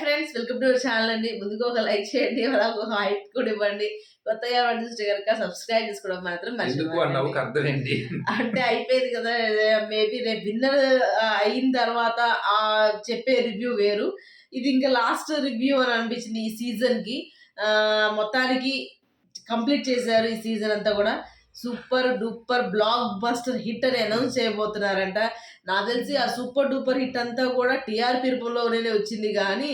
Friends, welcome to our channel అండి. ముందుగా ఒక లైక్ చేయండి, అలాగే ఒక హైప్ కూడా ఇవ్వండి. కొత్తగా చూస్తే కనుక సబ్స్క్రైబ్ చేసుకోవడం మాత్రం మర్చిపోకండి. అంటే అయిపోయింది కదా, మేబీ రేపు విన్నర్ అయిన తర్వాత చెప్పే రివ్యూ వేరు. ఇది ఇంకా లాస్ట్ రివ్యూ అని అనిపించింది ఈ సీజన్ కి. మొత్తానికి కంప్లీట్ చేశారు ఈ సీజన్ అంతా కూడా. Super duper block buster hit అని అనౌన్స్ చేయబోతున్నారంట. నాకు తెలిసి ఆ సూపర్ డూపర్ హిట్ అంతా కూడా టీఆర్పీ రూపంలోనే వచ్చింది, కానీ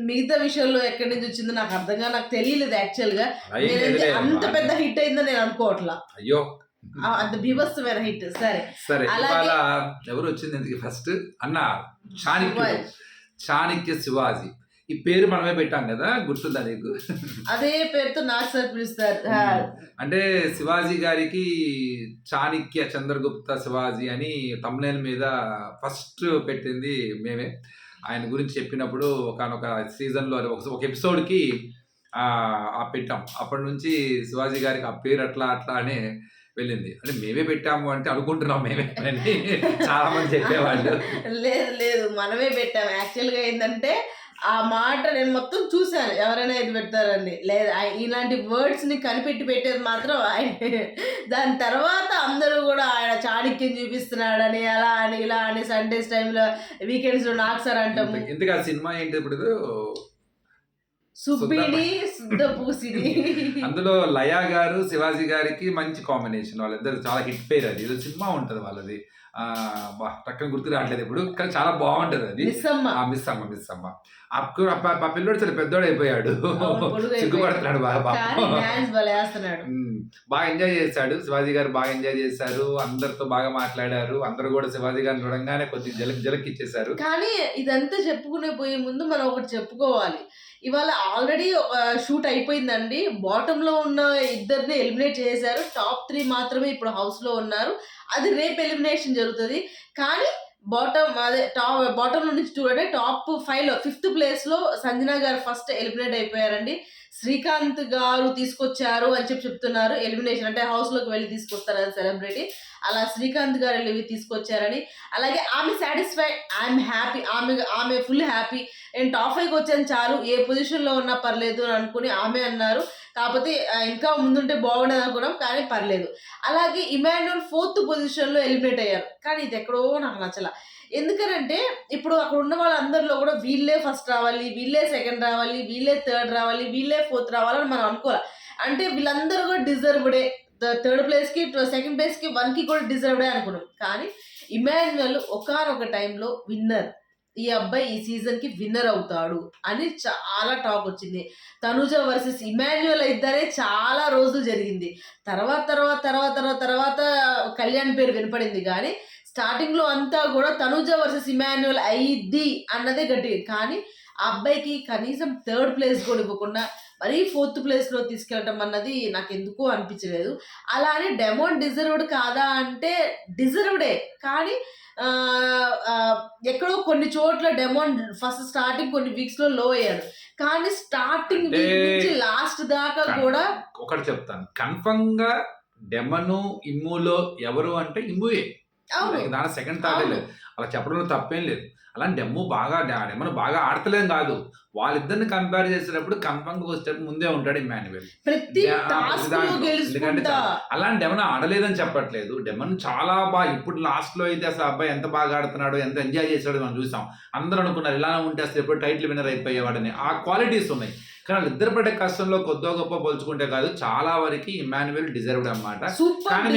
మిగతా విషయంలో ఎక్కడి నుంచి వచ్చిందో నాకు తెలియలేదు యాక్చువల్ గా. నేనైతే అంత పెద్ద హిట్ అయిందని నేను అనుకోవట్లా. అయ్యో, అంత బీభత్సమైన హిట్. సరే అలాగే ఎవరు వచ్చింది ఫస్ట్ అన్న చాణక్య శివాజీ. ఈ పేరు మనమే పెట్టాం కదా, గుర్తుందా నీకు? అదే పేరుతో నాకు సార్ పిలుస్తారు. అంటే శివాజీ గారికి చాణక్య చంద్రగుప్త శివాజీ అని తమ్నేల్ మీద ఫస్ట్ పెట్టింది మేమే. ఆయన గురించి చెప్పినప్పుడు ఒకనొక సీజన్లో ఒక ఎపిసోడ్కి పెట్టాం. అప్పటి నుంచి శివాజీ గారికి ఆ పేరు అట్లా అనే వెళ్ళింది. అంటే మేమే పెట్టాము అంటే అనుకుంటున్నాం మేమే అని చాలా మంది చెప్పేవాళ్ళు. లేదు మనమే పెట్టాము. యాక్చువల్గా ఏంటంటే ఆ మాట నేను మొత్తం చూశాను, ఎవరైనా ఇది పెడతారండి. లేదా ఇలాంటి వర్డ్స్ ని కనిపెట్టి పెట్టేది మాత్రం ఆయన. దాని తర్వాత అందరూ కూడా ఆయన చాణక్యం చూపిస్తున్నాడని అలా అని ఇలా అని సండేస్ టైంలో వీకెండ్స్ లో నాకు సార్ అంటాము. ఎందుకు ఆ సినిమా ఏంటి ఇప్పుడు? సుబ్బిని శుద్ధపూసిని. అందులో లయా గారు శివాజీ గారికి మంచి కాంబినేషన్. వాళ్ళిద్దరు చాలా హిట్ పేరు. అది ఏదో సినిమా ఉంటది వాళ్ళది, టక్కన గుర్తు రావట్లేదు ఇప్పుడు, కానీ చాలా బాగుంటది అది. మిస్ అమ్మ ఆ పిల్లోడు చాలా పెద్దోడు అయిపోయాడు, సిగ్గుపడుతున్నాడు బాగా. బాగా ఎంజాయ్ చేశాడు శివాజీ గారు, బాగా ఎంజాయ్ చేశారు. అందరితో బాగా మాట్లాడారు. అందరూ కూడా శివాజీ గారిని చూడంగానే కొద్దిగా జలక్ ఇచ్చేశారు. కానీ ఇదంతా చెప్పుకునే పోయే ముందు మనం ఒకటి చెప్పుకోవాలి. ఇవాళ ఆల్రెడీ షూట్ అయిపోయిందండి. బాటమ్ లో ఉన్న ఇద్దరిని ఎలిమినేట్ చేశారు. టాప్ 3 మాత్రమే ఇప్పుడు హౌస్ లో ఉన్నారు. అది రేపు ఎలిమినేషన్ జరుగుతుంది. కానీ బాటమ్ నుంచి చూడండి, టాప్ 5లో 5th ప్లేస్ లో సంజన గారు ఫస్ట్ ఎలిమినేట్ అయిపోయారండి. శ్రీకాంత్ గారు తీసుకొచ్చారు అని చెప్తున్నారు ఎలిమినేషన్, అంటే హౌస్ లోకి వెళ్ళి తీసుకొస్తారు సెలబ్రిటీ. అలా శ్రీకాంత్ గారు వెళ్ళి తీసుకొచ్చారని. అలాగే ఆమె సాటిస్ఫైడ్, ఐఎమ్ హ్యాపీ, ఆమె ఫుల్ హ్యాపీ. నేను టాప్ 5కి వచ్చాను చాలు, ఏ పొజిషన్లో ఉన్నా పర్లేదు అని అనుకుని ఆమె అన్నారు. కాకపోతే ఇంకా ముందుంటే బాగుండదు అనుకున్నాం, కానీ పర్లేదు. అలాగే ఇమాన్యుల్ 4th పొజిషన్లో ఎలిమినేట్ అయ్యారు. కానీ ఇది ఎక్కడో నాకు నచ్చల. ఎందుకనంటే ఇప్పుడు అక్కడ ఉన్న వాళ్ళందరిలో కూడా వీళ్ళే ఫస్ట్ రావాలి, వీళ్ళే సెకండ్ రావాలి, వీళ్ళే థర్డ్ రావాలి, వీళ్ళే 4th రావాలని మనం అనుకోవాలి. అంటే వీళ్ళందరూ కూడా డిజర్వ్డే. 3rd ప్లేస్కి 2nd ప్లేస్కి 1కి కూడా డిజర్వ్డే అనుకున్నాం. కానీ ఇమాన్యుల్ ఒకానొక టైంలో విన్నర్, ఈ అబ్బాయి ఈ సీజన్ కి విన్నర్ అవుతాడు అని చాలా టాక్ వచ్చింది. తనుజ వర్సెస్ ఇమాన్యుల్ ఇద్దరే చాలా రోజులు జరిగింది. తర్వాత కళ్యాణ్ పేరు వినపడింది. కానీ స్టార్టింగ్ లో అంతా కూడా తనుజ వర్సెస్ ఇమాన్యుల్ అయ్యిద్ది అన్నదే గట్టి. కానీ ఆ అబ్బాయికి కనీసం 3rd ప్లేస్ కూడా ఇవ్వకుండా మరీ 4th ప్లేస్లో తీసుకెళ్ళటం అన్నది నాకు ఎందుకో అనిపించలేదు. అలానే డెమోన్ డిజర్వ్డ్ కాదా అంటే డిజర్వ్డే. కానీ ఎక్కడో కొన్ని చోట్ల డెమోన్ ఫస్ట్ స్టార్టింగ్ కొన్ని వీక్స్ లో లో అయ్యాడు. కానీ స్టార్టింగ్ వీక్ నుంచి లాస్ట్ దాకా కూడా ఒకటి చెప్తాను, కన్ఫర్మ్ గా డెమను ఇమ్ములో ఎవరు అంటే ఇమ్ముయే. దాని సెకండ్ థాట్ లేదు, అలా చెప్పడంలో తప్పేం లేదు. అలాంటి డెమను బాగా ఆడతలేం కాదు. వాళ్ళిద్దరిని కంపేర్ చేసేటప్పుడు కన్ఫర్మ్ గా వచ్చేటప్పుడు ముందే ఉంటాడు ఇమాన్యుల్. ఎందుకంటే అలాంటి డెమన్ ఆడలేదని చెప్పట్లేదు. డెమన్ చాలా బాగా, ఇప్పుడు లాస్ట్ లో అయితే అసలు అబ్బాయి ఎంత బాగా ఆడుతున్నాడు, ఎంత ఎంజాయ్ చేశాడు మనం చూసాం. అందరూ అనుకున్నారు ఇలా ఉంటే అసలు ఎప్పుడు టైటిల్ విన్నర్ అయిపోయేవాడని. ఆ క్వాలిటీస్ ఉన్నాయి. కానీ వాళ్ళిద్దరు పడే కష్టంలో కొద్దో గొప్ప పోల్చుకుంటే కాదు, చాలా వరకు ఇమాన్యుల్ డిజర్వ్డ్ అన్నమాట. కానీ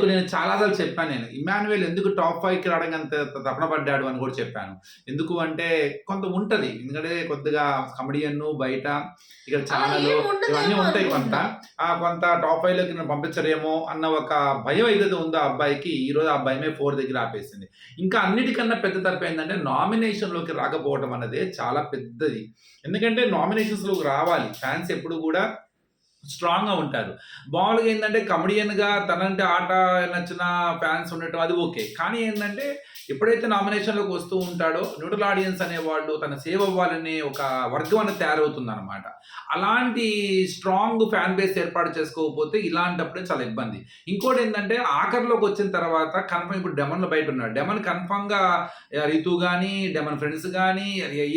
నేను చాలాసార్లు చెప్పాను, నేను ఇమాన్యుల్ ఎందుకు టాప్ 5కి రావడానికి అంత తపన పడ్డాడు అని కూడా చెప్పాను. ఎందుకు అంటే కొంత ఉంటది, ఎందుకంటే కొద్దిగా కమెడియన్ బయట ఇక్కడ ఛానల్ ఇవన్నీ ఉంటాయి. కొంత టాప్ 5లోకి నేను పంపించరేమో అన్న ఒక భయం ఏదైతే ఉందో ఆ అబ్బాయికి, ఈ రోజు ఆ భయమే 4 దగ్గర ఆపేసింది. ఇంకా అన్నిటికన్నా పెద్ద తరపు ఏంటంటే నామినేషన్ లోకి రాకపోవడం అన్నదే చాలా పెద్దది. ఎందుకంటే నామినేషన్స్ లోకి రావాలి, ఫ్యాన్స్ ఎప్పుడు కూడా స్ట్రాంగ్ గా ఉంటారు. మామూలుగా ఏంటంటే కమెడియన్ గా తనంటే ఆట నచ్చిన ఫ్యాన్స్ ఉండటం అది ఓకే. కానీ ఏంటంటే ఎప్పుడైతే నామినేషన్లోకి వస్తూ ఉంటాడో న్యూట్రల్ ఆడియన్స్ అనేవాళ్ళు తన సేవ్ అవ్వాలనే ఒక వర్గం అనేది తయారవుతుంది అనమాట. అలాంటి స్ట్రాంగ్ ఫ్యాన్ బేస్ ఏర్పాటు చేసుకోకపోతే ఇలాంటప్పుడే చాలా ఇబ్బంది. ఇంకోటి ఏంటంటే ఆఖరిలోకి వచ్చిన తర్వాత కన్ఫర్మ్ ఇప్పుడు డెమన్లో బయట ఉన్నాడు. డెమన్ కన్ఫర్మ్గా రితు కానీ డెమన్ ఫ్రెండ్స్ కానీ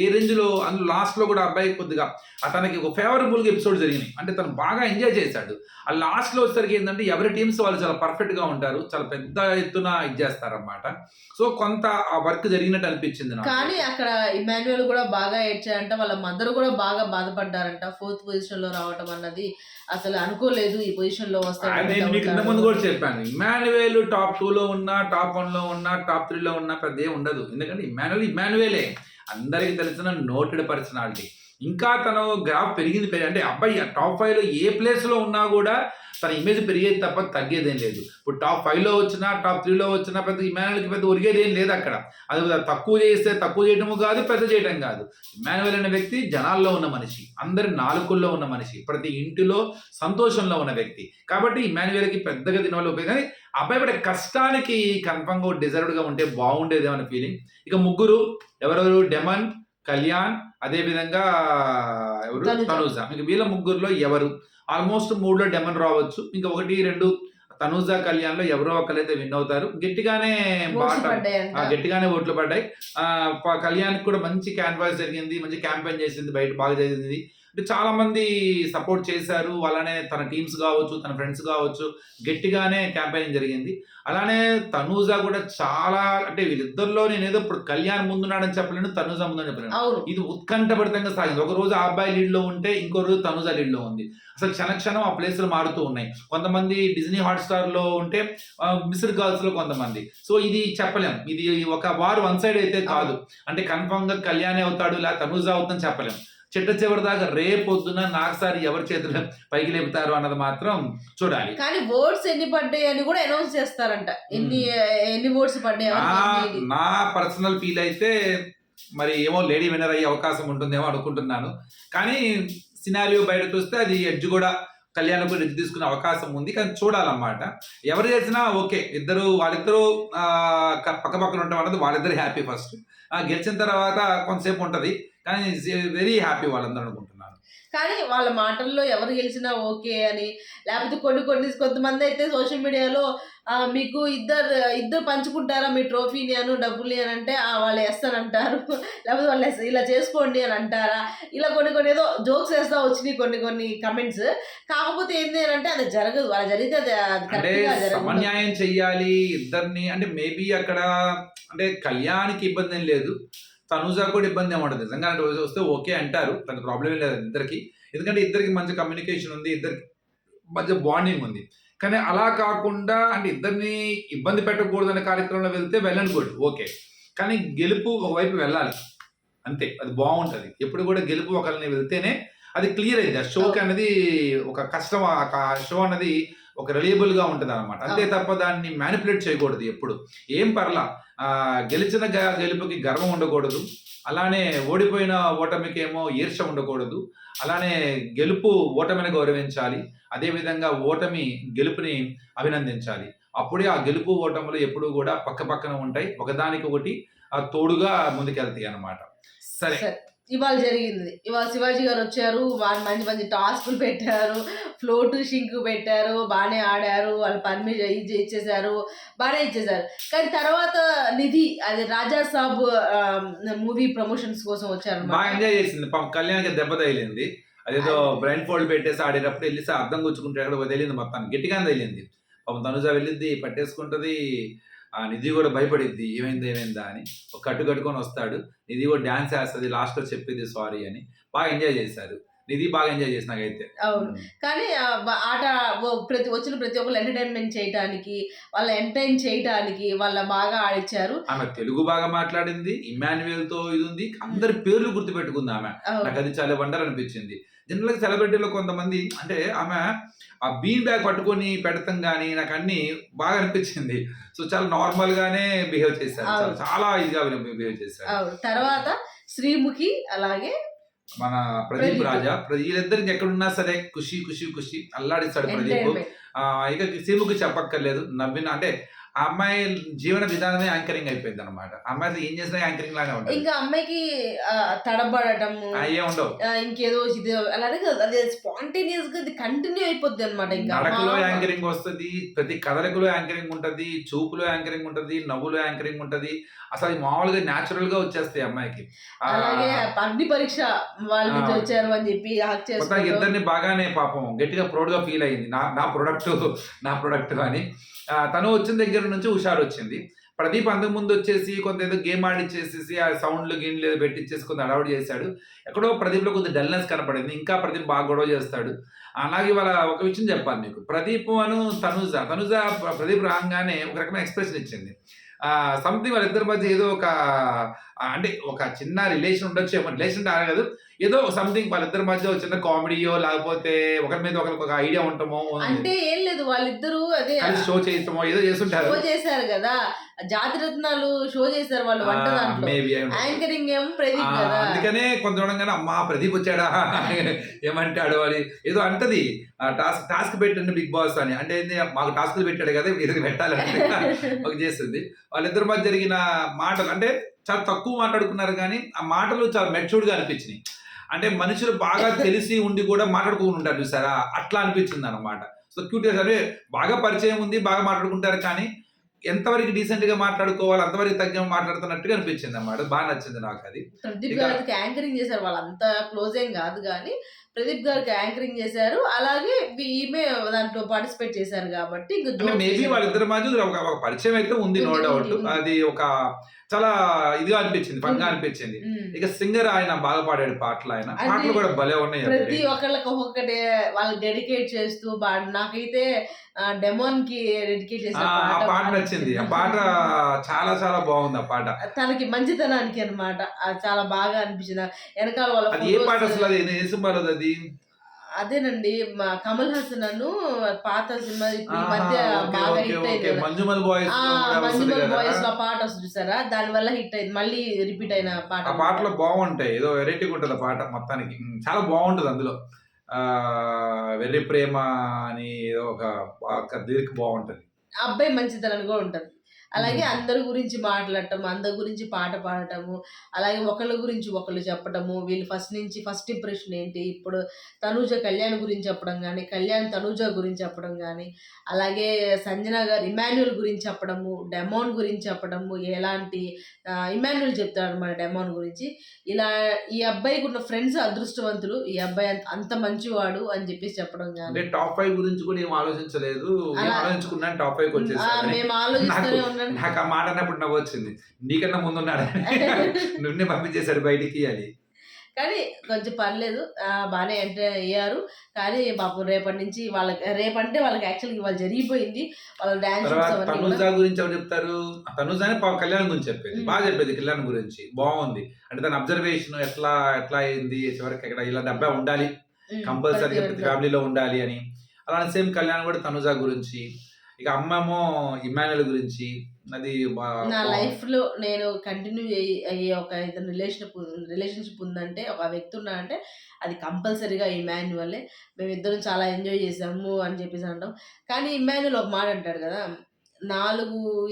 ఏ రేంజ్లో అందులో లాస్ట్లో కూడా అబ్బాయి కొద్దిగా తనకి ఒక ఫేవరబుల్గా ఎపిసోడ్ జరిగినాయి. అంటే తను బాగా ఎంజాయ్ చేశాడు. ఆ లాస్ట్లో వచ్చేసరికి ఏంటంటే ఎవరి టీమ్స్ వాళ్ళు చాలా పర్ఫెక్ట్గా ఉంటారు, చాలా పెద్ద ఎత్తున ఇది చేస్తారన్నమాట. సో కొంత ఆ వర్క్ జరిగినట్టు అనిపించింది నాకు. కానీ అక్కడ ఇమాన్యుయల్ కూడా బాగా ఏడ్చాడంట, వాళ్ళ మదర్ కూడా బాగా బాధపడ్డారంట. 4th పొజిషన్ లో రావటం అన్నది అసలు అనుకోలేదు ఈ పొజిషన్ లో నేను మీకు ఇంత ముందు కూడా చెప్పాను, ఇమాన్యుయల్ టాప్ 2లో ఉన్నా, టాప్ 1లో ఉన్నా, టాప్ 3లో ఉన్నా పెద్ద ఏం ఉండదు. ఎందుకంటే ఇమాన్యుయలే అందరికి తెలిసిన నోటెడ్ పర్సనాలిటీ. ఇంకా తను గ్రాఫ్ పెరిగింది అంటే అబ్బాయి టాప్ 5లో ఏ ప్లేస్లో ఉన్నా కూడా తన ఇమేజ్ పెరిగేది తప్ప తగ్గేదేం లేదు. ఇప్పుడు టాప్ 5లో వచ్చినా టాప్ 3లో వచ్చినా పెద్ద ఇమాన్యుయల్కి పెద్ద ఒరిగేది ఏం లేదు అక్కడ. అది తక్కువ చేస్తే తక్కువ చేయటము కాదు, పెద్ద చేయటం కాదు. ఇమాన్యుయల్ అనే వ్యక్తి జనాల్లో ఉన్న మనిషి, అందరి నాలుకల్లో ఉన్న మనిషి, ప్రతి ఇంటిలో సంతోషంలో ఉన్న వ్యక్తి. కాబట్టి ఇమాన్యుయల్కి పెద్దగా తినవాళ్ళు ఉపయోగం. కానీ అబ్బాయి పడే కష్టానికి కన్ఫర్మ్గా డిజర్వ్డ్గా ఉంటే బాగుండేదేమో అనే ఫీలింగ్. ఇక ముగ్గురు ఎవరెవరు, డెమన్, కళ్యాణ్, అదేవిధంగా ఎవరు, తనూజ. ఇంక వీళ్ళ ముగ్గురులో ఎవరు ఆల్మోస్ట్ 3లో డెమన్ రావచ్చు. ఇంకా 1, 2 తనూజ, కళ్యాణ్లో ఎవరో ఒకరైతే విన్ అవుతారు. గట్టిగానే ఓట్లు పడ్డాయి. కళ్యాణ్కి కూడా మంచి క్యాన్వాస్ జరిగింది, మంచి క్యాంపెయిన్ చేసింది, బయట బాగా జరిగింది. అంటే చాలా మంది సపోర్ట్ చేశారు. అలానే తన టీమ్స్ కావచ్చు, తన ఫ్రెండ్స్ కావచ్చు, గట్టిగానే క్యాంపెయిన్ జరిగింది. అలానే తనూజ కూడా చాలా, అంటే వీళ్ళిద్దరిలో నేనేదో ఇప్పుడు కళ్యాణ్ ముందున్నాడని చెప్పలేను, తనూజ ముందని చెప్పలేను. ఇది ఉత్కంఠభరితంగా సాగింది. ఒక రోజు ఆ అబ్బాయి లీడ్లో ఉంటే ఇంకో రోజు తనూజ లీడ్లో ఉంది. అసలు క్షణక్షణం ఆ ప్లేస్లు మారుతూ ఉన్నాయి. కొంతమంది డిజ్నీ హాట్‌స్టార్‌లో ఉంటే మిస్డ్ కాల్స్‌లో కొంతమంది. సో ఇది చెప్పలేం. ఇది ఒక వార్ వన్ సైడ్ అయితే కాదు. అంటే కన్ఫర్మ్‌గా కళ్యాణే అవుతాడు లేదా తనూజ అవుతుందని చెప్పలేం. చిట్ట చివరి దాకా రేపొద్దున నాకుసారి ఎవరి చేతులు పైకి లేపుతారు అన్నది మాత్రం చూడాలి. కానీ ఓట్స్ ఎన్ని పడ్డాయి అని కూడా అనౌన్స్ చేస్తారంట. ఎన్ని ఓట్స్ పడ్డాయి. నా పర్సనల్ ఫీల్ అయితే మరి ఏమో లేడీ విన్నర్ అయ్యే అవకాశం ఉంటుందేమో అనుకుంటున్నాను. కానీ సినారియో బయట చూస్తే అది ఎడ్జ్ కూడా కళ్యాణ్ కూడా ఎడ్జ్ తీసుకునే అవకాశం ఉంది. కానీ చూడాలన్నమాట. ఎవరు చేసినా ఓకే, వాళ్ళిద్దరూ పక్క పక్కన ఉండటం అన్నది వాళ్ళిద్దరు హ్యాపీ. ఫస్ట్ గెలిచిన తర్వాత కొంతసేపు ఉంటుంది, కానీ వెరీ హ్యాపీ వాళ్ళందరూ అనుకుంటున్నాను. కానీ వాళ్ళ మాటల్లో ఎవరు గెలిచినా ఓకే అని, లేకపోతే కొంతమంది అయితే సోషల్ మీడియాలో మీకు ఇద్దరు పంచుకుంటారా మీ ట్రోఫీని అను డబ్బుల్ని అని అంటే వాళ్ళు ఎస్ అని అంటారు, లేకపోతే వాళ్ళు ఇలా చేసుకోండి అని అంటారా, ఇలా కొన్ని ఏదో జోక్స్ వేస్తా వచ్చినాయి కొన్ని కమెంట్స్. కాకపోతే ఏంటి అని అంటే అది జరగదు. అలా జరిగితే అంటే సమన్యాయం చెయ్యాలి ఇద్దరిని. అంటే మేబీ అక్కడ అంటే కళ్యాణ్కి ఇబ్బంది ఏం లేదు, తనూజ కూడా ఇబ్బంది ఏమంటుంది. నిజంగా వస్తే ఓకే అంటారు, తనకు ప్రాబ్లం ఏం లేదు ఇద్దరికి. ఎందుకంటే ఇద్దరికి మంచి కమ్యూనికేషన్ ఉంది, ఇద్దరికి మధ్య బాండింగ్ ఉంది. కానీ అలా కాకుండా అంటే ఇద్దరిని ఇబ్బంది పెట్టకూడదు అనే కార్యక్రమంలో వెళ్తే వెళ్ళండి గుడ్ ఓకే. కానీ గెలుపు ఒకవైపు వెళ్ళాలి అంతే, అది బాగుంటుంది. ఎప్పుడు కూడా గెలుపు ఒకరిని వెళ్తేనే అది క్లియర్ అయింది. ఆ షోకి అనేది ఒక కష్టం, ఆ షో అన్నది ఒక రిలయబుల్గా ఉంటుంది అనమాట. అంతే తప్ప దాన్ని మ్యానిపులేట్ చేయకూడదు. ఎప్పుడు ఏం పర్లా, గెలిచిన గెలుపుకి గర్వం ఉండకూడదు, అలానే ఓడిపోయిన ఓటమికి ఏమో ఈర్ష ఉండకూడదు. అలానే గెలుపు ఓటమిని గౌరవించాలి, అదేవిధంగా ఓటమి గెలుపుని అభినందించాలి. అప్పుడే ఆ గెలుపు ఓటములు ఎప్పుడు కూడా పక్క పక్కన ఉంటాయి, ఒకదానికి ఒకటి తోడుగా ముందుకెళ్తాయి అన్నమాట. సరే, ఇవాళ జరిగింది. ఇవాళ శివాజీ గారు వచ్చారు, వాళ్ళు మంచి టాస్క్లు పెట్టారు, ఫ్లోట్ షింక్ పెట్టారు, బాగానే ఆడారు, వాళ్ళు పర్మిషన్ ఇచ్చేసారు, బాగానే ఇచ్చేసారు. కానీ తర్వాత నిధి అది రాజా సాబ్ మూవీ ప్రమోషన్స్ కోసం వచ్చారు, బాగా ఎంజాయ్ చేసింది. కళ్యాణ్కి దెబ్బ తగిలింది, అదేదో బ్రైన్ ఫోల్డ్ పెట్టేసి ఆడేటప్పుడు వెళ్ళి అర్థం గుచ్చుకుంటే ఎక్కడ తెలియదు, మొత్తాన్ని గట్టిగానే తగిలింది. పాపం తనుజ వెళ్ళిద్ది, పట్టేసుకుంటుంది. నిధి కూడా భయపడిద్ది ఏమైందా అని. ఒక కట్టుకొని వస్తాడు, నిధి కూడా డాన్స్ వేస్తుంది, లాస్ట్లో చెప్పేది సారీ అని. బాగా ఎంజాయ్ చేశారు, నిధి బాగా ఎంజాయ్ చేసి నాకైతే. అవును. కానీ ఆట వచ్చిన ప్రతి ఒక్కరు ఎంటర్టైన్మెంట్ చేయడానికి, వాళ్ళ ఎంటర్టైన్ చేయడానికి వాళ్ళ బాగా ఆడిచ్చారు. ఆమె తెలుగు బాగా మాట్లాడింది, ఇమాన్యుయల్ తో ఇది ఉంది, అందరి పేర్లు గుర్తుపెట్టుకుంది ఆమె. నాకు అది చాలా వండర్ అనిపించింది. జనరల్గా సెలబ్రిటీలో కొంతమంది అంటే ఆమె ఆ బీన్ బ్యాగ్ పట్టుకొని పెడతాం కానీ నాకు అన్ని బాగా అనిపించింది. సో చాలా నార్మల్ గానే బిహేవ్ చేశారు, చాలా ఇదిగా బిహేవ్ చేశారు. తర్వాత శ్రీముఖి అలాగే మన ప్రదీప్ రాజా, వీళ్ళిద్దరికి ఎక్కడున్నా సరే ఖుషి అల్లాడిస్తాడు ప్రదీప్. ఇక శ్రీముఖి చెప్పక్కర్లేదు, నవ్విన అంటే ఆ అమ్మాయి జీవన విధానమే యాంకరింగ్ అయిపోయింది అనమాట. అమ్మాయి అసలు ఏం చేసినా యాంకరింగ్ లానే ఉంటుంది. ఇంకా అమ్మాయికి తడబడటము అయ్యే ఉండవు. ఇంకేదో ఇది అలానే కాదు, అది స్పాంటేనియస్ గా అది కంటిన్యూ అయిపోద్ది అనమాట. ఇంకా నడకలో యాంకరింగ్ వస్తుంది, ప్రతి కదలికలో యాంకరింగ్ ఉంటది, చూపులో యాంకరింగ్ ఉంటది, నవ్వులో యాంకరింగ్ ఉంటది. అసలు మామూలుగా న్యాచురల్ గా వచ్చేస్తాయి అమ్మాయికి. అలాగే అగ్ని పరీక్ష వాళ్ళ నుంచి వచ్చారు అని చెప్పి హాక్ చేస్తారు. ఇద్దరిని బాగానే పాపం గట్టిగా ప్రౌడ్ గా ఫీల్ అయింది, నా ప్రొడక్ట్ అని. తను వచ్చిన దగ్గర నుంచి హుషారు వచ్చింది. ప్రదీప్ అంతకు ముందు వచ్చేసి కొంత ఏదో గేమ్ ఆడిచ్చేసేసి ఆ సౌండ్లు గేమ్లు ఏదో పెట్టించేసి కొంత అడౌట్ చేశాడు. ఎక్కడో ప్రదీప్లో కొంచెం డల్నెస్ కనపడింది. ఇంకా ప్రదీప్ బాగా గొడవ చేస్తాడు. అలాగే ఇవాళ ఒక విషయం చెప్పాలి మీకు, ప్రదీప్ అను తనుజ ప్రదీప్ రాగానే ఒక రకమైన ఎక్స్ప్రెషన్ ఇచ్చింది. సంథింగ్ వాళ్ళిద్దరి మధ్య ఏదో ఒక అంటే ఒక చిన్న రిలేషన్ ఉండొచ్చు, ఏమో రిలేషన్ కాదు, ఏదో సంథింగ్ వాళ్ళిద్దరి మధ్య చిన్న కామెడీయో లేకపోతే ఒకరి మీద ఒకరికి ఒక ఐడియా ఉంటామో, అంటే ఏం లేదు వాళ్ళిద్దరు అదే షో చేయటమో ఏదో చేస్తుంటారు. షో చేశారు కదా, జాతిరత్నాలు షో చేశారు వాళ్ళు వంట దాంట్లో, యాంకరింగ్ ఏమో ప్రదీప్ కదా. అందుకనే కొంత చూడంగానే అమ్మా ప్రదీప్ వచ్చాడా ఏమంటాడు అని ఏదో అంటది. టాస్క్ పెట్టండి బిగ్ బాస్ అని, అంటే మాకు టాస్క్లు పెట్టాడు కదా ఇది పెట్టాలని ఒక చేస్తుంది. వాళ్ళిద్దరి మధ్య జరిగిన మాటలు అంటే చాలా తక్కువ మాట్లాడుకున్నారు, కానీ ఆ మాటలు చాలా మెచ్యూర్డ్ గా అనిపించినాయి. అంటే మనుషులు బాగా తెలిసి ఉండి కూడా మాట్లాడుకుని ఉంటారు చూసారా, అట్లా అనిపించింది అనమాట. సో క్యూట్ గా బాగా పరిచయం ఉంది, బాగా మాట్లాడుకుంటారు, కానీ ఎంతవరకు డీసెంట్ గా మాట్లాడుకోవాలి అంతవరకు తగ్గ మాట్లాడుతున్నట్టుగా అనిపించింది అన్నమాట. బాగా నచ్చింది నాకు అది. ప్రదీప్ గారికి యాంకరింగ్ చేశారు, వాళ్ళు అంత క్లోజ్ ఏం కాదు కానీ ప్రదీప్ గారికి యాంకరింగ్ చేశారు. అలాగే ఈమె దాంట్లో పార్టిసిపేట్ చేశారు కాబట్టి మేబీ వాళ్ళిద్దరి మధ్య ఒక పరిచయం అయితే ఉంది, నో డౌట్. అది ఒక చాలా ఇదిగా అనిపించింది, ఫన్ గా అనిపించింది. ఇక సింగర్ ఆయన బాగా పాడాడు పాటలు, ఆయన పాటలు కూడా భలే ఉన్నాయి. ప్రతి ఒక్కళ్ళకి ఒక్కొక్కటి వాళ్ళకి డెడికేట్ చేస్తూ నాకైతే డెమోన్ కి డెడికేట్ చేసిన ఆ పాట నచ్చింది. ఆ పాట చాలా చాలా బాగుంది. ఆ పాట తనకి మంచితనానికి అన్నమాట, చాలా బాగా అనిపించింది. వెనకాల వాళ్ళ అది ఏ పాట అసలు, అది ఏ సినిమాలో అది? అదేనండి, కమల్ హాసన్ అను పాత సినిమా ఈ మధ్య బాగా హిట్ అయింది, మంజుమల్ బాయ్స్ లో పాట వస్తుంది చూసారా, దాని వల్ల హిట్ అయింది, మళ్ళీ రిపీట్ అయిన పాట. ఆ పాటలో బాగుంటాయి, ఏదో వెరైటీగా ఉంటుంది ఆ పాట మొత్తానికి, చాలా బాగుంటుంది. అందులో వెర్రి ప్రేమ అని ఏదో ఒక దీనికి బాగుంటది. అబ్బాయి మంచితనాన్ని కూడా ఉంటది. అలాగే అందరి గురించి మాట్లాడటం, అందరి గురించి పాట పాడటము, అలాగే ఒకళ్ళ గురించి ఒకళ్ళు చెప్పటము, వీళ్ళు ఫస్ట్ ఇంప్రెషన్ ఏంటి, ఇప్పుడు తనూజ కళ్యాణ్ గురించి చెప్పడం కానీ, కళ్యాణ్ తనూజ గురించి చెప్పడం కానీ, అలాగే సంజన గారు ఇమాన్యుల్ గురించి చెప్పడము, డెమోన్ గురించి చెప్పడము, ఎలాంటి ఇమాన్యుల్ చెప్తాడు అనమాట డెమోన్ గురించి. ఇలా ఈ అబ్బాయికి ఉన్న ఫ్రెండ్స్ అదృష్టవంతులు, ఈ అబ్బాయి అంత మంచివాడు అని చెప్పేసి చెప్పడం కానీ. టాప్ 5 గురించి కూడా ఏం ఆలోచించలేదు, ఆలోచించుకున్నా టాప్ 5 వచ్చేసి మేము ఆలోచిస్తూనే ఉన్నాం. నాకు ఆ మాట అన్నప్పుడు నవ్వు వచ్చింది, నీకన్నా ముందున్నాడు నున్నే పంపించేశాడు బయటికి అని. కానీ కొంచెం పర్లేదు, బాగానే ఎంటర్ అయ్యారు. కానీ పాపం రేపటి వాళ్ళకి యాక్చువల్గా ఇవాళ జరిగిపోయింది వాళ్ళ డాన్స్. తనుజ గురించి ఎవరు చెప్తారు? తనుజ అని కళ్యాణ్ గురించి చెప్పేది, బాగా చెప్పేది కళ్యాణ్ గురించి, బాగుంది. అంటే తన అబ్జర్వేషన్ ఎట్లా అయింది, చివరికి ఎక్కడ ఇలాంటి అబ్బాయి ఉండాలి కంపల్సరీగా ప్రతి ఫ్యామిలీలో ఉండాలి అని. అలానే సేమ్ కళ్యాణ్ కూడా తనుజ గురించి. ఇక అమ్మేమో ఇమాన్యుల్ గురించి. అది నా లైఫ్ లో నేను కంటిన్యూ అయ్యే ఒక రిలేషన్షిప్ ఉందంటే, ఒక వ్యక్తి ఉన్నాడంటే అది కంపల్సరీగా ఇమాన్యువలే. మేమిద్దరం చాలా ఎంజాయ్ చేసాము అని చెప్పేసి అంటాం. కానీ ఇమాన్యుల్ ఒక మాట అంటాడు కదా, 4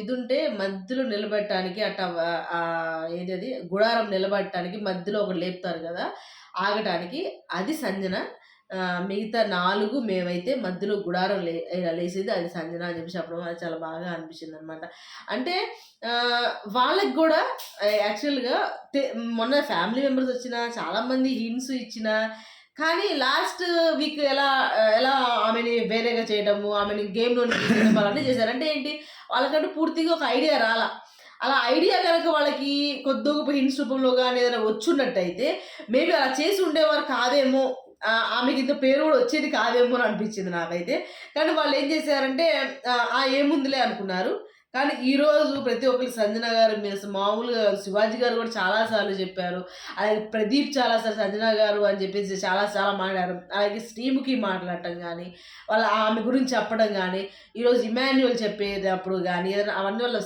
ఇది ఉంటే మధ్యలో నిలబెట్టడానికి ఏది గుడారం నిలబెట్టడానికి మధ్యలో ఒకటి లేపుతారు కదా ఆగటానికి, అది సంజన. మిగతా 4 మేమైతే మధ్యలో గుడారం లేసేది అది సంజన అని చెప్పి చెప్పడం అది చాలా బాగా అనిపించింది అనమాట. అంటే వాళ్ళకి కూడా యాక్చువల్గా మొన్న ఫ్యామిలీ మెంబర్స్ వచ్చిన చాలామంది హింట్స్ ఇచ్చిన, కానీ లాస్ట్ వీక్ ఎలా ఆమెని వేరేగా చేయడము, ఆమెని గేమ్లో అవన్నీ చేశారు. అంటే ఏంటి, వాళ్ళకంటే పూర్తిగా ఒక ఐడియా రాలా. అలా ఐడియా కనుక వాళ్ళకి కొద్దిగా హింట్స్ రూపంలో కానీ ఏదైనా వచ్చున్నట్టయితే మేబీ అలా చేసి ఉండేవారు కాదేమో, ఆమెకి ఇంత పేరు కూడా వచ్చేది కాదేమో అని అనిపించింది నాకైతే. కానీ వాళ్ళు ఏం చేశారంటే ఏముందిలే అనుకున్నారు. కానీ ఈరోజు ప్రతి ఒక్కరికి సంజన గారు మీరు మామూలుగా శివాజీ గారు కూడా చాలాసార్లు చెప్పారు, అలాగే ప్రదీప్ చాలాసార్లు సంజన గారు అని చెప్పేసి చాలా మాట్లాడారు. అలాగే శ్రీముఖి మాట్లాడటం కానీ, ఆమె గురించి చెప్పడం కానీ, ఈరోజు ఇమాన్యుల్ చెప్పేటప్పుడు కానీ ఏదైనా అవన్నీ వాళ్ళు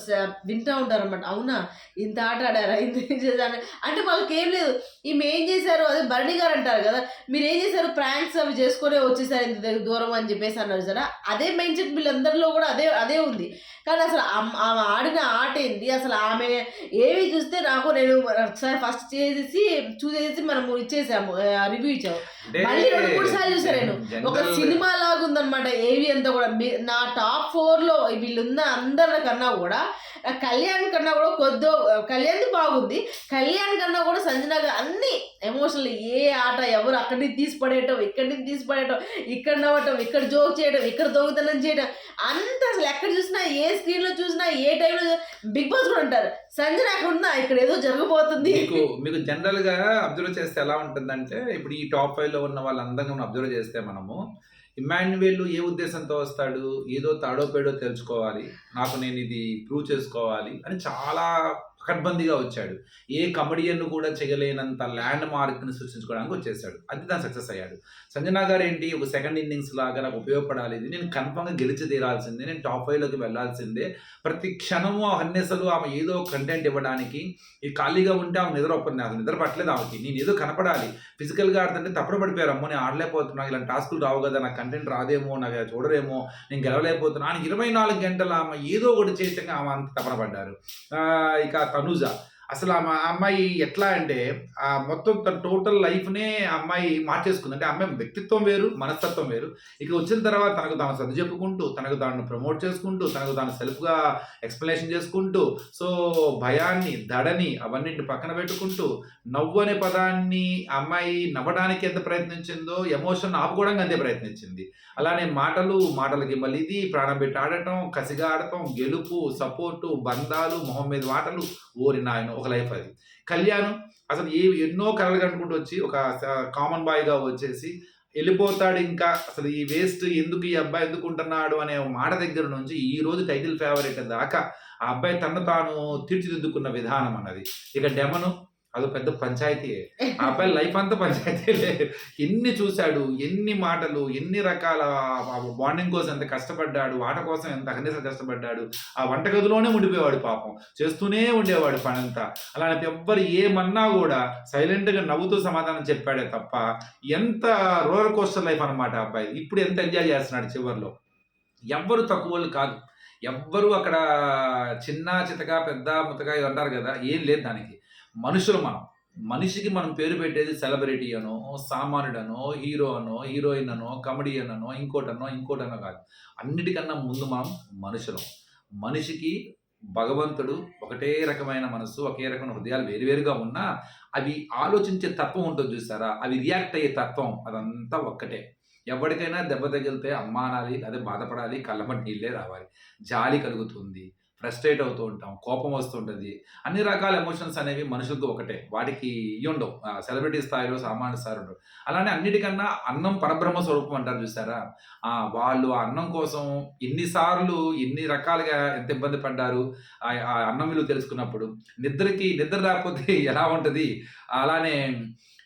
వింటూ ఉంటారు అనమాట. అవునా ఇంత ఆట ఆడారా, ఇంత ఏం చేశారు అంటే వాళ్ళకి ఏం లేదు. ఈమె ఏం చేశారు, అదే భరణి గారు అంటారు కదా, మీరు ఏం చేశారు, ప్రాంక్స్ అవి చేసుకునే వచ్చేసారు ఇంత దూరం అని చెప్పేసి అన్నారు సరే. అదే మైండ్ సెట్ వీళ్ళందరిలో కూడా అదే ఉంది. కానీ అసలు ఆ ఆమె ఆడిన ఆట ఏంది అసలు, ఆమె ఏవి చూస్తే నాకు, నేను ఒకసారి ఫస్ట్ చూసేసి మనము ఇచ్చేసాము, రివ్యూ ఇచ్చాము. అంటే మళ్ళీ 2-3 సార్లు చూసాను నేను. ఒక జనరల్ సినిమా లాగా ఉందన్నమాట ఏవి అంతా కూడా. నా టాప్ 4లో వీళ్ళున్న అందరికన్నా కూడా కళ్యాణ్ కన్నా కూడా కళ్యాణ్ది బాగుంది. కళ్యాణ్ కన్నా కూడా సంజన గారు అన్ని ఎమోషనల్, ఏ ఆట ఎవరు అక్కడి నుంచి తీసి పడేయటం, ఇక్కడి నుంచి తీసి పడేయటం, ఇక్కడ నవ్వటం, ఇక్కడ జోక్ చేయడం, ఇక్కడ దొంగతనం చేయడం, అంత అసలు ఎక్కడ చూసినా, ఏ స్క్రీన్ లో చూసినా, ఏ టైంలో బిగ్ బాస్ కూడా అంటారు సంజన అక్కడ ఉందా, ఇక్కడ ఏదో జరగబోతుంది. మీకు జనరల్ గా అబ్జర్వ్ చేస్తే ఎలా ఉంటుందంటే, ఇప్పుడు ఈ టాప్ 5 లో ఉన్న వాళ్ళందరినీ మనం అబ్జర్వ్ చేస్తే మనము, ఇమ్మాన్యుయేల్ ఏ ఉద్దేశంతో వస్తాడు, ఏదో తాడో పేడో తెలుసుకోవాలి, నాకు నేను ఇది ప్రూవ్ చేసుకోవాలి అని చాలా పకడ్బందీగా వచ్చాడు. ఏ కమెడియన్ కూడా చేయలేనంత ల్యాండ్ మార్క్ని సృష్టించుకోవడానికి వచ్చేసాడు. అది దాని సక్సెస్ అయ్యాడు. సంజన గారు ఏంటి, ఒక సెకండ్ ఇన్నింగ్స్ లాగా నాకు ఉపయోగపడాలి, ఇది నేను కన్ఫర్మ్గా గెలిచి తీరాల్సిందే, నేను టాప్ 5లోకి వెళ్ళాల్సిందే, ప్రతి క్షణము అసలు ఆమె ఏదో కంటెంట్ ఇవ్వడానికి, ఈ ఖాళీగా ఉంటే ఆమె నిద్ర పట్టలేదు ఆమెకి, నేను ఏదో కనపడాలి, ఫిజికల్గా ఆడుతుంటే తప్పుడు పడిపోయారు, అమ్మో నేను ఆడలేకపోతున్నా, ఇలాంటి టాస్కులు రావు కదా, నాకు కంటెంట్ రాదేమో, నాకు చూడరేమో, నేను గెలవలేకపోతున్నా అని 24 గంటలు ఆమె ఏదో ఒకటి చేసాక ఆమె అంత తపన పడ్డారు. ఇక తనుజ, అసలు ఆ అమ్మాయి ఎట్లా అంటే మొత్తం తన టోటల్ లైఫ్నే అమ్మాయి మార్చేసుకుంది. అంటే అమ్మాయి వ్యక్తిత్వం వేరు, మనస్తత్వం వేరు. ఇక వచ్చిన తర్వాత తనకు తాను సర్ది చెప్పుకుంటూ, తనకు తాను ప్రమోట్ చేసుకుంటూ, తనకు తాను సెల్ఫ్గా ఎక్స్ప్లెనేషన్ చేసుకుంటూ, సో భయాన్ని, దడని అవన్నింటిని పక్కన పెట్టుకుంటూ, నవ్వు అనే పదాన్ని అమ్మాయి నవ్వడానికి ఎంత ప్రయత్నించిందో ఎమోషన్ ఆపుకోవడానికి అంతే ప్రయత్నించింది. అలానే మాటలకి మళ్ళీ ఇది ప్రాణం పెట్టి ఆడటం, కసిగా ఆడటం, గెలుపు, సపోర్టు, బంధాలు, మొహం మీద మాటలు, ఓరి నాయన ఒక లైఫ్ అది. కళ్యాణ్ అసలు ఎన్నో కలలు కంటుకుంటూ వచ్చి ఒక కామన్ బాయ్గా వచ్చేసి వెళ్ళిపోతాడు. ఇంకా అసలు ఈ వేస్ట్ ఎందుకు, ఈ అబ్బాయి ఎందుకు ఉంటున్నాడు అనే మాట దగ్గర నుంచి ఈ రోజు టైటిల్ ఫేవరెట్ దాకా ఆ అబ్బాయి తను తాను తీర్చిదిద్దుకున్న విధానం అన్నది. ఇక డెమను అది పెద్ద పంచాయతీయే. ఆ అబ్బాయి లైఫ్ అంతా పంచాయతీలే. ఎన్ని చూశాడు, ఎన్ని మాటలు, ఎన్ని రకాల బాండింగ్ కోసం ఎంత కష్టపడ్డాడు, ఆట కోసం ఎంత అహర్నిశలు కష్టపడ్డాడు. ఆ వంటగదిలోనే ఉండిపోయేవాడు పాపం, చేస్తూనే ఉండేవాడు పనంతా. అలానే ఎవ్వరు ఏమన్నా కూడా సైలెంట్గా నవ్వుతూ సమాధానం చెప్పాడే తప్ప, ఎంత రోలర్ కోస్టర్ లైఫ్ అనమాట అబ్బాయి. ఇప్పుడు ఎంత ఎంజాయ్ చేస్తున్నాడు చివరిలో. ఎవ్వరు తక్కువ కాదు, ఎవ్వరు అక్కడ చిన్న చితక పెద్ద ముతక ఇది అంటారు కదా, ఏం లేదు దానికి. మనుషులు మనం, మనిషికి మనం పేరు పెట్టేది సెలబ్రిటీ అనో, సామాన్యుడనో, హీరో అనో, హీరోయిన్ అనో, కమెడియన్ అనో, ఇంకోటనో కాదు. అన్నిటికన్నా ముందు మనం మనుషులం. మనిషికి భగవంతుడు ఒకటే రకమైన మనసు, ఒకే రకమైన హృదయాలు వేరువేరుగా ఉన్నా అవి ఆలోచించే తత్వం ఉంటుంది చూసారా, అవి రియాక్ట్ అయ్యే తత్వం అదంతా ఒక్కటే. ఎవరికైనా దెబ్బ తగిలితే అమ్మా అనాలి, అదే బాధపడాలి, కళ్ళమటి నీళ్ళే రావాలి, జాలి కలుగుతుంది, ఫ్రస్ట్రేట్ అవుతూ ఉంటాం, కోపం వస్తుంటుంది. అన్ని రకాల ఎమోషన్స్ అనేవి మనుషులకు ఒకటే, వాటికి ఉండవు. సెలబ్రిటీ స్థాయిలో సామాన్య స్థాయిలో ఉండవు. అలానే అన్నిటికన్నా అన్నం పరబ్రహ్మ స్వరూపం అంటారు చూసారా, వాళ్ళు ఆ అన్నం కోసం ఎన్నిసార్లు ఎన్ని రకాలుగా ఎంత ఇబ్బంది పడ్డారు ఆ అన్నం విలువ తెలుసుకున్నప్పుడు. నిద్ర రాకపోతే ఎలా ఉంటుంది. అలానే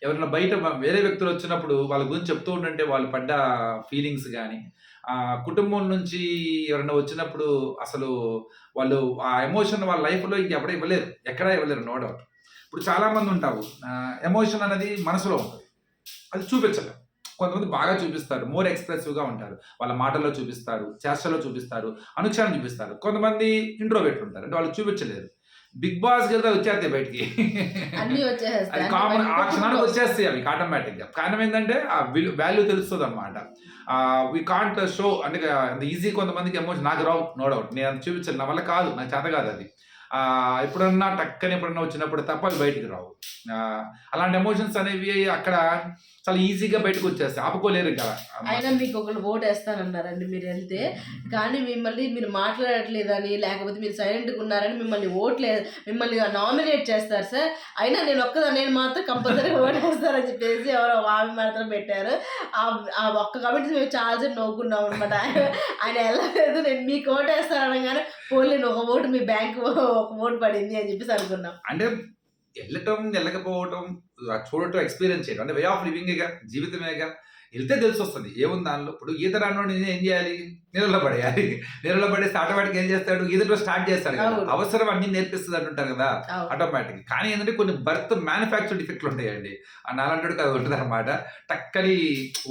ఎవరైనా బయట వేరే వ్యక్తులు వచ్చినప్పుడు వాళ్ళ గురించి చెప్తూ ఉంటుంటే వాళ్ళు పడ్డ ఫీలింగ్స్ కానీ, కుటుంబం నుంచి ఎవరైనా వచ్చినప్పుడు అసలు వాళ్ళు ఆ ఎమోషన్ వాళ్ళ లైఫ్లో ఇంకెప్పుడు ఇవ్వలేరు, ఎక్కడా ఇవ్వలేరు, నో డౌట్. ఇప్పుడు చాలామంది ఉంటారు, ఎమోషన్ అనేది మనసులో ఉంటుంది, అది చూపించలేం. కొంతమంది బాగా చూపిస్తారు, మోర్ ఎక్స్ప్రెసివ్గా ఉంటారు, వాళ్ళ మాటల్లో చూపిస్తారు, చేష్టలో చూపిస్తారు, అనుక్షణం చూపిస్తారు. కొంతమంది ఇంట్రోవర్ట్ ఉంటారు, అంటే వాళ్ళు చూపించలేరు. బిగ్ బాస్ వెళ్తే వచ్చేస్తాయి బయటికి, అది కామన్, ఆ క్షణానికి వచ్చేస్తాయి అవి ఆటోమేటిక్గా. కారణం ఏంటంటే ఆ వాల్యూ తెలుస్తుంది అనమాట. వీ కాంట్ షో, అంటే అంత ఈజీ కొంతమందికి ఎమోషన్, నాకు రావు, నో డౌట్, నేను అంత చూపించాను, నా వల్ల కాదు, నాకు చేత కాదు అది. ఎప్పుడన్నా ఎప్పుడన్నా వచ్చినప్పుడు తప్ప అవి బయటికి రావు. అలాంటి ఎమోషన్స్ అనేవి అక్కడ చాలా ఈజీగా బయటకు వచ్చేస్తాయి, ఆపుకోలేరు కదా. అయినా మీకు ఒకళ్ళు ఓటు వేస్తానన్నారండి మీరు వెళ్తే, కానీ మీరు మాట్లాడట్లేదని, లేకపోతే మీరు సైలెంట్గా ఉన్నారని మిమ్మల్ని నామినేట్ చేస్తారు సార్. అయినా నేను మాత్రం కంపల్సరీగా ఓటు వేస్తారని చెప్పేసి ఎవరో ఆమె మాత్రం పెట్టారు. ఆ ఒక్క కాబట్టి మేము చాలా నవ్వుకున్నాం అనమాట. ఆయన వెళ్ళలేదు, నేను మీకు ఓటు వేస్తాననగానే పోలీ ఒక ఓటు మీ బ్యాంకు ఒక ఓటు పడింది అని చెప్పేసి అనుకున్నాం. అంటే వెళ్ళటం వెళ్ళకపోవటం చూడటం ఎక్స్పీరియన్స్ చేయడం అంటే వే ఆఫ్ లివింగేగా, జీవితమేగా. వెళ్తే తెలిసి వస్తుంది ఏముంది దానిలో. ఇప్పుడు ఈత రానోడు నేను ఏం చేయాలి, నీళ్ళలో పడేయాలి. నీళ్ళలో పడేసి ఆటోమేటిక్ ఏం చేస్తాడు, ఈతలో స్టార్ట్ చేస్తాడు కదా, అవసరం అన్ని నేర్పిస్తుంది అంటుంటారు కదా ఆటోమేటిక్. కానీ ఏంటంటే కొన్ని బర్త్ మ్యానుఫ్యాక్చర్ డిఫెక్ట్లు ఉంటాయండి, అలాంటి అది ఉంటుంది అనమాట. టక్కని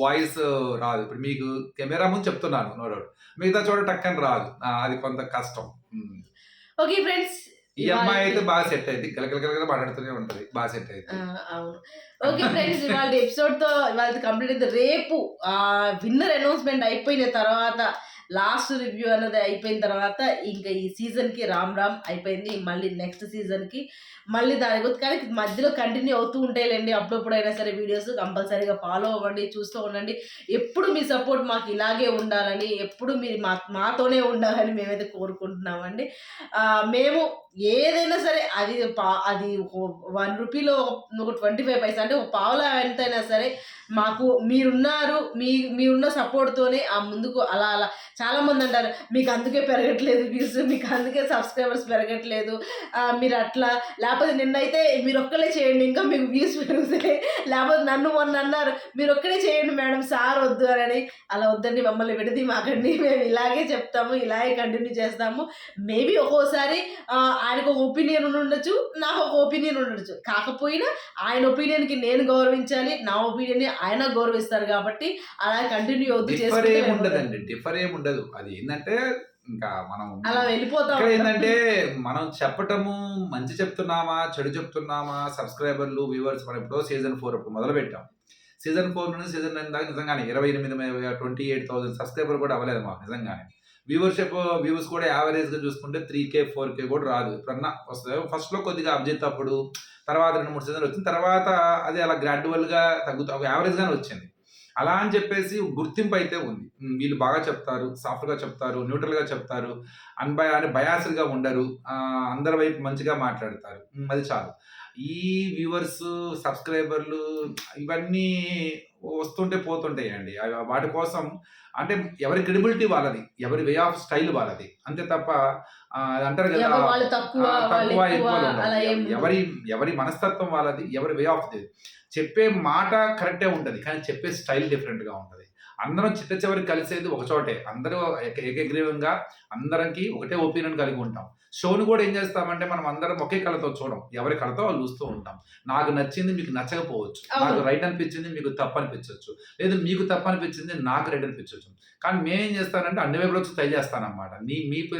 వాయిస్ రాదు. ఇప్పుడు మీకు కెమెరా ముందు చెప్తున్నాను, నో డౌట్, మిగతా చోట టక్కని రాదు, అది కొంత కష్టం. ఓకే ఫ్రెండ్స్, ఈ అమ్మాయి అయితే బాగా సెట్ అయింది, కలకల మాట్లాడుతూనే ఉంటది, బాగా సెట్ అయింది. అవును. ఓకే ఫ్రెండ్స్, ఇవాళ ఎపిసోడ్‌తో ఇవాళది కంప్లీట్ అయింది. రేపు విన్నర్ అనౌన్స్‌మెంట్ అయిపోయిన తర్వాత, లాస్ట్ రివ్యూ అన్నది అయిపోయిన తర్వాత, ఇంకా ఈ సీజన్‌కి రామ్ రామ్ అయిపోయింది. మళ్ళీ నెక్స్ట్ సీజన్‌కి మళ్ళీ దాని గురించి కానీ మధ్యలో కంటిన్యూ అవుతూ ఉంటాయిలెండి. అప్పుడప్పుడైనా సరే వీడియోస్ కంపల్సరీగా ఫాలో అవ్వండి, చూస్తూ ఉండండి. ఎప్పుడు మీ సపోర్ట్ మాకు ఇలాగే ఉండాలని, ఎప్పుడు మీరు మాతోనే ఉండాలని మేమైతే కోరుకుంటున్నామండి. మేము ఏదైనా సరే అది అది ఒక రూ. 1 ఒక 25 పైసా అంటే ఒక పావలా ఎంతైనా సరే మాకు మీరున్నారు. మీరున్న సపోర్ట్‌తోనే ముందుకు అలా అలా చాలామంది అంటారు, "మీకు అందుకే పెరగట్లేదు వ్యూస్, మీకు అందుకే సబ్స్క్రైబర్స్ పెరగట్లేదు. మీరు అట్లా లేకపోతే నిన్నైతే మీరొక్కలే చేయండి ఇంకా మీకు వ్యూస్ పెరుగుతాయి." లేకపోతే నన్ను మొన్న అన్నారు, "మీరొక్కడే చేయండి మేడం, సార్ వద్దు" అని. అలా వద్దండి, మమ్మల్ని విడదీయమాకండి. మేము ఇలాగే చెప్తాము, ఇలాగే కంటిన్యూ చేస్తాము. మేబీ ఒక్కోసారి ఆయనకు ఒక ఒపీనియన్ ఉండుండొచ్చు, నాకు ఒక ఒపీనియన్ ఉండొచ్చు. కాకపోయినా ఆయన ఒపీనియన్‌కి నేను గౌరవించాలి, నా ఒపీనియన్‌ని ఆయన గౌరవిస్తారు కాబట్టి అలా కంటిన్యూ అవుతూ డిఫర్ చేసుకుంటూ ఏమి వెళ్ళిపోతాం. ఉండదండి, డిఫర్ ఏమి ఉండదు. అది ఏంటంటే ఇంకా మనం అలా వెళ్ళిపోతాం. ఇక్కడ ఏంటంటే మనం చెప్పటము మంచి చెప్తున్నామా, చెడు చెప్తున్నామా, సబ్స్క్రైబర్లు, వ్యూవర్స్ మనం ఎప్పుడో సీజన్ 4 అప్పుడు మొదలు పెట్టాం. సీజన్ 4 నుండి సీజన్ 9 దాకా నిజంగానే 28,000 సబ్స్క్రైబర్ కూడా అవ్వలేదు మాకు నిజంగానే. వ్యూస్ కూడా యావరేజ్‌గా చూసుకుంటే 3K, 4K కూడా రాదు. ఎప్పుడన్నా వస్తది. ఫస్ట్‌లో కొద్దిగా అభిజిత్ అప్పుడు, తర్వాత 2, 3 సీజన్‌లు వచ్చిన తర్వాత అది అలా గ్రాడ్యువల్‌గా తగ్గుతూ యావరేజ్‌గానే వచ్చింది. అలా అని చెప్పేసి గుర్తింపు అయితే ఉంది. వీళ్ళు బాగా చెప్తారు, సాఫ్ట్‌గా చెప్తారు, న్యూట్రల్‌గా చెప్తారు, బయాస్డ్‌గా ఉండరు. అందరి వైపు మంచిగా మాట్లాడతారు. అది చాలు. ఈ వ్యూవర్స్, సబ్స్క్రైబర్లు ఇవన్నీ వస్తుంటే పోతుంటాయండి. వాటి కోసం అంటే ఎవరి క్రెడిబిలిటీ వాళ్ళది, ఎవరి వే ఆఫ్ స్టైల్ వాళ్ళది. అంతే తప్ప అంటారు కదా, వాళ్ళు తక్కువ, వాళ్ళు తక్కువ ఎక్కువ ఎక్కువలు ఉండవు. అలా ఏం ఉండదు. ఎవరి మనస్తత్వం వాళ్ళది, ఎవరి వే ఆఫ్ చెప్పే మాట కరెక్టే ఉంటది, కానీ చెప్పే స్టైల్ డిఫరెంట్‌గా ఉంటది. అందరం చిట్ట చివరికి కలిసేది ఒక చోటే. అందరూ ఏకగ్రీవంగా అందరికి ఒకటే ఒపీనియన్ కలిగి ఉంటాం. షోను కూడా ఏం చేస్తామంటే మనం అందరం ఒకే కళతో చూడం. ఎవరి కళతో వాళ్ళు చూస్తూ ఉంటాం. నాకు నచ్చింది మీకు నచ్చకపోవచ్చు. నాకు అవును. రైట్ అనిపించింది మీకు తప్పు అనిపించొచ్చు. లేదు మీకు తప్పు అనిపించింది నాకు రైట్ అనిపించొచ్చు. కానీ నేనేం చేస్తానంటే అన్ని వైపుల నుంచి ట్రై చేస్తానన్నమాట.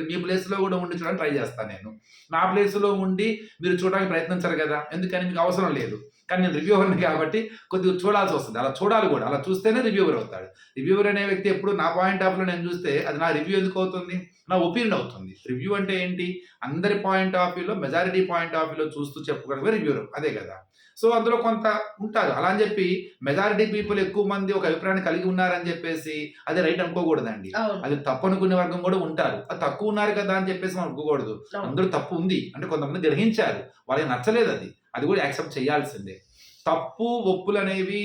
మీ ప్లేస్‌లో కూడా ఉండి చూడడానికి ట్రై చేస్తాను నేను. నా ప్లేస్‌లో ఉండి మీరు చూడడానికి ప్రయత్నించరు కదా! ఎందుకని మీకు అవసరం లేదు. కానీ నేను రివ్యూవర్‌ని కాబట్టి కొద్దిగా చూడాల్సి వస్తది. అలా చూడాలి కూడా. అలా చూస్తేనే రివ్యూవర్ అవుతాడు. రివ్యూవర్ అనే వ్యక్తి ఎప్పుడు నా పాయింట్ ఆఫ్ వ్యూలో నేను చూస్తే అది నా రివ్యూ ఎందుకు అవుతుంది? నా ఒపీనియన్ అవుతుంది. రివ్యూ అంటే ఏంటి? అందరి పాయింట్ ఆఫ్ వ్యూలో, మెజారిటీ పాయింట్ ఆఫ్ వ్యూలో చూస్తూ చెప్పుకోవడమే రివ్యూవర్. అదే కదా! సో అందులో కొంత ఉంటారు. అలా అని చెప్పి మెజారిటీ పీపుల్ ఎక్కువ మంది ఒక అభిప్రాయాన్ని కలిగి ఉన్నారని చెప్పేసి అది రైట్ అనుకోకూడదండి. అవును. అది తప్పు అనుకునే వర్గం కూడా ఉంటారు. తక్కువ ఉన్నారు కదా అని చెప్పేసి మనం అనుకోకూడదు. అవును. అందులో తప్పు ఉంది. అంటే కొంతమంది గ్రహించారు. వాళ్ళకి నచ్చలేదు అది. అది కూడా యాక్సెప్ట్ చేయాల్సిందే. తప్పు, ఒప్పులనేవి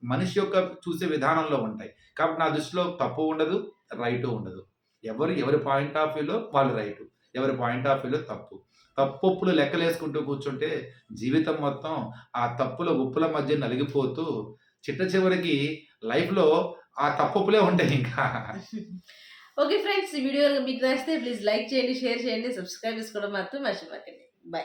మనిషి యొక్క చూసే విధానంలో ఉంటాయి. కాబట్టి నా దృష్టిలో తప్పు ఉండదు, రైటు ఉండదు. ఎవరి పాయింట్ ఆఫ్ వ్యూలో వాళ్ళు రైటు. ఎవరి పాయింట్ ఆఫ్ వ్యూలో తప్పు. తప్పొప్పులు లెక్కలేసుకుంటూ కూర్చుంటే జీవితం మొత్తం ఆ తప్పుల, ఒప్పుల మధ్య నలిగిపోతూ చిట్ట చివరికి లైఫ్‌లో ఆ తప్పొప్పులే ఉంటాయి ఇంకా. ఓకే ఫ్రెండ్స్, ఈ వీడియో మీకు నచ్చితే ప్లీజ్ లైక్ చేయండి, షేర్ చేయండి, సబ్స్క్రైబ్ చేసుకోవడం మాత్రం మర్చిపోకండి. బై.